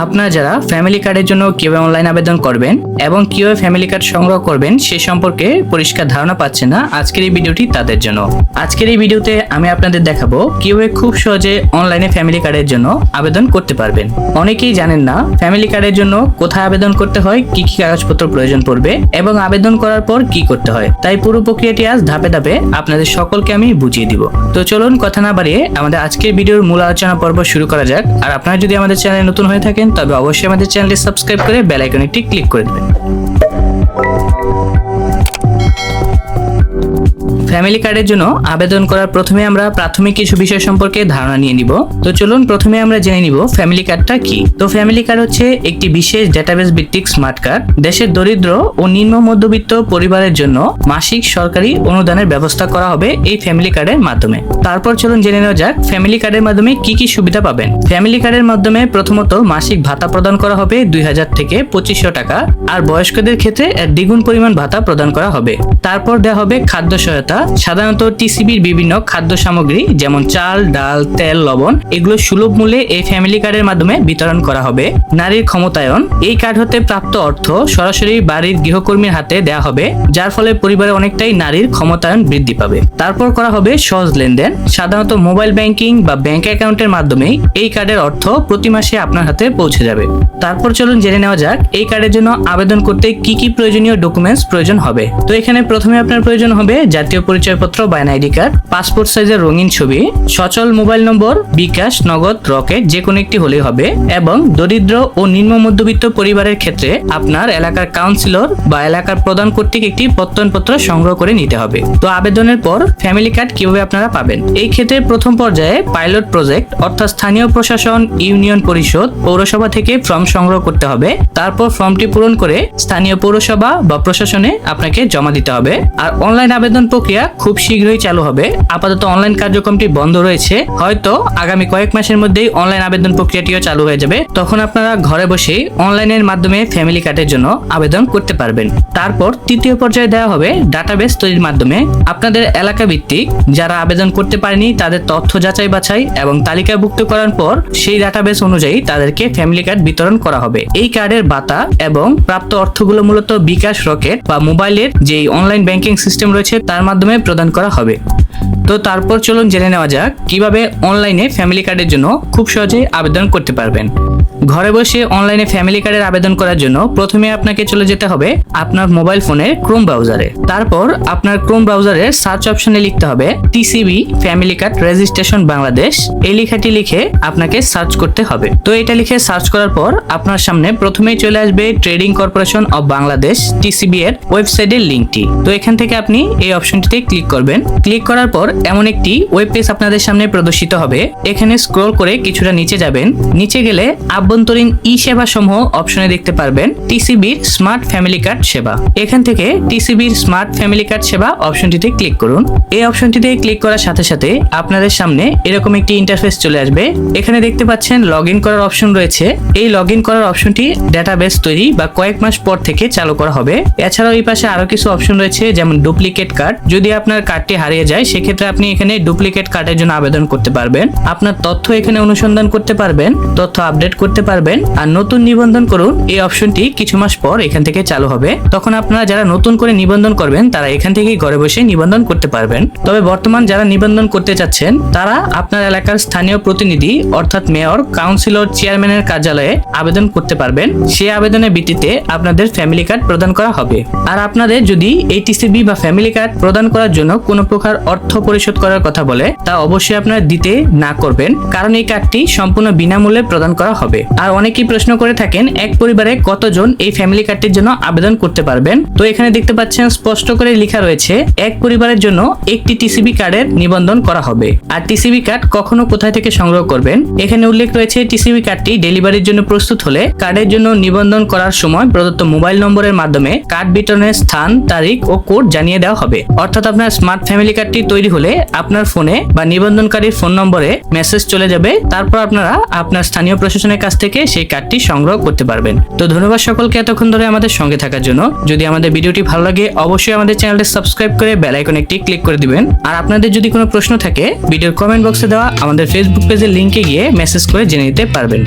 আপনারা যারা ফ্যামিলি কার্ডের জন্য কিভাবে অনলাইন আবেদন করবেন এবং কিভাবে ফ্যামিলি কার্ড সংগ্রহ করবেন সে সম্পর্কে পরিষ্কার ধারণা পাচ্ছেন না, আজকের এই ভিডিওটি তাদের জন্য। আজকের এই ভিডিওতে আমি আপনাদের দেখাবো কিভাবে খুব সহজে অনলাইনে ফ্যামিলি কার্ডের জন্য আবেদন করতে পারবেন। অনেকেই জানেন না ফ্যামিলি কার্ডের জন্য কোথায় আবেদন করতে হয়, কি কি কাগজপত্র প্রয়োজন পড়বে এবং আবেদন করার পর কি করতে হয়। তাই পুরো প্রক্রিয়াটি আজ ধাপে ধাপে আপনাদের সকলকে আমি বুঝিয়ে দিব। তো চলুন কথা না বাড়িয়ে আমাদের আজকের ভিডিওর মূল আলোচনা পর্ব শুরু করা যাক। আর আপনারা যদি আমাদের চ্যানেলে নতুন হয়ে থাকেন তবে অবশ্যই আমাদের চ্যানেলটি সাবস্ক্রাইব করে বেল আইকনটি ক্লিক করে দেবেন। ফ্যামিলি কার্ডের জন্য আবেদন করার প্রথমে আমরা প্রাথমিক কিছু বিষয় সম্পর্কে ধারণা নিয়ে নিব। তো চলুন প্রথমে আমরা জেনে নিব ফ্যামিলি কার্ডটা কি। তো ফ্যামিলি কার্ড হচ্ছে একটি বিশেষ ডেটাবেস ভিত্তিক স্মার্ট কার্ড। দেশের দরিদ্র ও নিম্ন মধ্যবিত্ত পরিবারের জন্য মাসিক সরকারি অনুদানের ব্যবস্থা করা হবে এই ফ্যামিলি কার্ডের মাধ্যমে। তারপর চলুন জেনে নেওয়া যাক ফ্যামিলি কার্ডের মাধ্যমে কি কি সুবিধা পাবেন। ফ্যামিলি কার্ডের মাধ্যমে প্রথমত মাসিক ভাতা প্রদান করা হবে 2000 থেকে 2500 টাকা, আর বয়স্কদের ক্ষেত্রে দ্বিগুণ পরিমাণ ভাতা প্রদান করা হবে। তারপর দেওয়া হবে খাদ্য সহায়তা। সাধারণত টিসিবির বিভিন্ন খাদ্য সামগ্রী যেমন চাল, ডাল, তেল, লবণ এগুলো সুলভ মূল্যে এই ফ্যামিলি কার্ডের মাধ্যমে বিতরণ করা হবে। নারীর ক্ষমতায়ন, এই কার্ড হতে প্রাপ্ত অর্থ সরাসরি বাড়ির গৃহকর্মীর হাতে দেওয়া হবে, যার ফলে পরিবারে অনেকটাই নারীর ক্ষমতায়ন বৃদ্ধি পাবে। তারপর করা হবে সহজ লেনদেন। সাধারণত মোবাইল ব্যাংকিং বা ব্যাংক অ্যাকাউন্টের মাধ্যমেই এই কার্ডের অর্থ প্রতি মাসে আপনার হাতে পৌঁছে যাবে। তারপর চলুন জেনে নেওয়া যাক এই কার্ডের জন্য আবেদন করতে কি কি প্রয়োজনীয় ডকুমেন্টস প্রয়োজন হবে। তো এখানে প্রথমে আপনার প্রয়োজন হবে জাতীয় পরিচয়পত্র বা এনআইডি কার্ড, পাসপোর্ট সাইজের রঙিন ছবি, সচল মোবাইল নম্বর, বিকাশ, নগদ, রকেট যে কোনো একটি হলেই হবে, এবং দরিদ্র ও নিম্ন মধ্যবিত্ত পরিবারের ক্ষেত্রে আপনার এলাকার কাউন্সিলর বা এলাকার প্রধান কর্তৃক একটি প্রত্যয়নপত্র সংগ্রহ করে নিতে হবে। তো আবেদনের পর ফ্যামিলি কার্ড কিভাবে আপনারা পাবেন। এই ক্ষেত্রে প্রথম পর্যায়ে পাইলট প্রজেক্ট অর্থাৎ স্থানীয় প্রশাসন, ইউনিয়ন পরিষদ, পৌরসভা থেকে ফর্ম সংগ্রহ করতে হবে। তারপর ফর্মটি পূরণ করে স্থানীয় পৌরসভা বা প্রশাসনে আপনাকে জমা দিতে হবে। আর অনলাইন আবেদন প্রক্রিয়া খুব শীঘ্রই চালু হবে। আপাতত অনলাইন কার্যক্রমটি বন্ধ রয়েছে, হয়তো আগামী কয়েক মাসের মধ্যেই অনলাইন আবেদন প্রক্রিয়াটিও চালু হয়ে যাবে। তখন আপনারা ঘরে বসেই অনলাইনের মাধ্যমে ফ্যামিলি কার্ডের জন্য আবেদন করতে পারবেন। তারপর তৃতীয় পর্যায়ে দেওয়া হবে ডাটাবেস তৈরির মাধ্যমে আপনাদের এলাকা ভিত্তিক যারা আবেদন করতে পারেনি তাদের তথ্য যাচাই বাছাই এবং তালিকাভুক্ত করার পর সেই ডাটাবেস অনুযায়ী তাদেরকে ফ্যামিলি কার্ড বিতরণ করা হবে। এই কার্ডের ভাতা এবং প্রাপ্ত অর্থগুলো মূলত বিকাশ, রকেট বা মোবাইলের যেই অনলাইন ব্যাংকিং সিস্টেম রয়েছে তার মাধ্যমে প্রদান করা হবে। তো তারপর চলুন জেনে নেওয়া যাক কিভাবে অনলাইনে ফ্যামিলি কার্ডের জন্য খুব সহজেই আবেদন করতে পারবেন। ঘরে বসে অনলাইনে ফ্যামিলি কার্ডের আবেদন করার জন্য প্রথমে আপনাকে চলে যেতে হবে আপনার মোবাইল ফোনের ক্রোম ব্রাউজারে। তারপর আপনার ক্রোম ব্রাউজারের সার্চ অপশনে লিখতে হবে TCB family card registration Bangladesh. এই লেখাটি লিখে আপনাকে সার্চ করতে হবে। তো এটা লিখে সার্চ করার পর আপনার সামনে প্রথমেই চলে আসবে trading corporation of Bangladesh TCB এর ওয়েবসাইটের লিঙ্কটি। তো এখান থেকে আপনি এই অপশনটিতে ক্লিক করবেন। ক্লিক করার পর এমন একটি ওয়েব পেজ আপনাদের সামনে প্রদর্শিত হবে। এখানে স্ক্রল করে কিছুটা নিচে যাবেন। নিচে গেলে আভ্যন্তরীণ ই সেবা সমূহ অপশনে দেখতে পারবেন টিসিবির স্মার্ট ফ্যামিলি কার্ড সেবা। এখান থেকে টিসিবির স্মার্ট ফ্যামিলি কার্ড সেবা অপশনটিতে ক্লিক করুন। এই অপশনটিতে ক্লিক করার সাথে সাথে আপনাদের সামনে এরকম একটি ইন্টারফেস চলে আসবে। এখানে দেখতে পাচ্ছেন লগইন করার অপশন রয়েছে। এই লগইন করার অপশনটি ডেটাবেস তৈরি বা কয়েক মাস পর থেকে চালু করা হবে। এছাড়াও এই পাশে আরো কিছু অপশন রয়েছে যেমন ডুপ্লিকেট কার্ড। যদি আপনার কার্ডটি হারিয়ে যায় সেক্ষেত্রে আপনি এখানে ডুপ্লিকেট কার্ডের জন্য আবেদন করতে পারবেন। আপনার তথ্য এখানে অনুসন্ধান করতে পারবেন, তথ্য আপডেট করতে পারবেন। আর নতুন নিবন্ধন করুন এই অপশনটি কিছু মাস পর এখান থেকে চালু হবে। তখন আপনারা যারা নতুন করে নিবন্ধন করবেন তারা এখান থেকেই ঘরে বসে নিবন্ধন করতে পারবেন। তবে বর্তমান যারা নিবন্ধন করতে চাচ্ছেন তারা আপনার এলাকার স্থানীয় প্রতিনিধি অর্থাৎ মেয়র, কাউন্সিলর, চেয়ারম্যানের কার্যালয়ে আবেদন করতে পারবেন। সেই আবেদনের ভিত্তিতে আপনাদের ফ্যামিলি কার্ড প্রদান করা হবে। আর আপনাদের যদি এই টিসিবি বা ফ্যামিলি কার্ড প্রদান করার জন্য কোনো প্রকার অর্থ পরিশোধ করার কথা বলে তা অবশ্যই আপনারা দিতে না করবেন, কারণ এই কার্ডটি সম্পূর্ণ বিনামূল্যে প্রদান করা হবে। আর অনেকেই প্রশ্ন করে থাকেন এক পরিবারে কতজন এই ফ্যামিলি কার্ডটির জন্য আবেদন করতে পারবেন। তো এখানে দেখতে পাচ্ছেন স্পষ্ট করে লেখা রয়েছে এক পরিবারের জন্য একটি টিসিবি কার্ডের নিবন্ধন করা হবে। আর টিসিবি কার্ড কখনো কোথায় থেকে সংগ্রহ করবেন এখানে উল্লেখ রয়েছে। টিসিবি কার্ডটি ডেলিভারির জন্য প্রস্তুত হলে কার্ডের জন্য নিবন্ধন করার সময় প্রদত্ত মোবাইল নম্বরের মাধ্যমে কার্ড বিতরণের স্থান, তারিখ ও কোড জানিয়ে দেওয়া হবে। অর্থাৎ আপনার স্মার্ট ফ্যামিলি কার্ডটি তৈরি হলে আপনার ফোনে বা নিবন্ধনকারীর ফোন নম্বরে মেসেজ চলে যাবে। তারপর আপনারা আপনার স্থানীয় প্রশাসনের কাছ থেকে সেই কার্ডটি সংগ্রহ করতে পারবেন। তো ধন্যবাদ সকলকে এতক্ষণ ধরে আমাদের সঙ্গে থাকার জন্য। যদি আমাদের ভিডিওটি ভালো লাগে অবশ্যই আমাদের চ্যানেলটি সাবস্ক্রাইব করে বেল আইকনে একটি ক্লিক করে দিবেন। আর আপনাদের যদি কোনো প্রশ্ন থাকে ভিডিওর কমেন্ট বক্সে দেওয়া আমাদের ফেসবুক পেজের লিংকে গিয়ে মেসেজ করে জেনে নিতে পারবেন।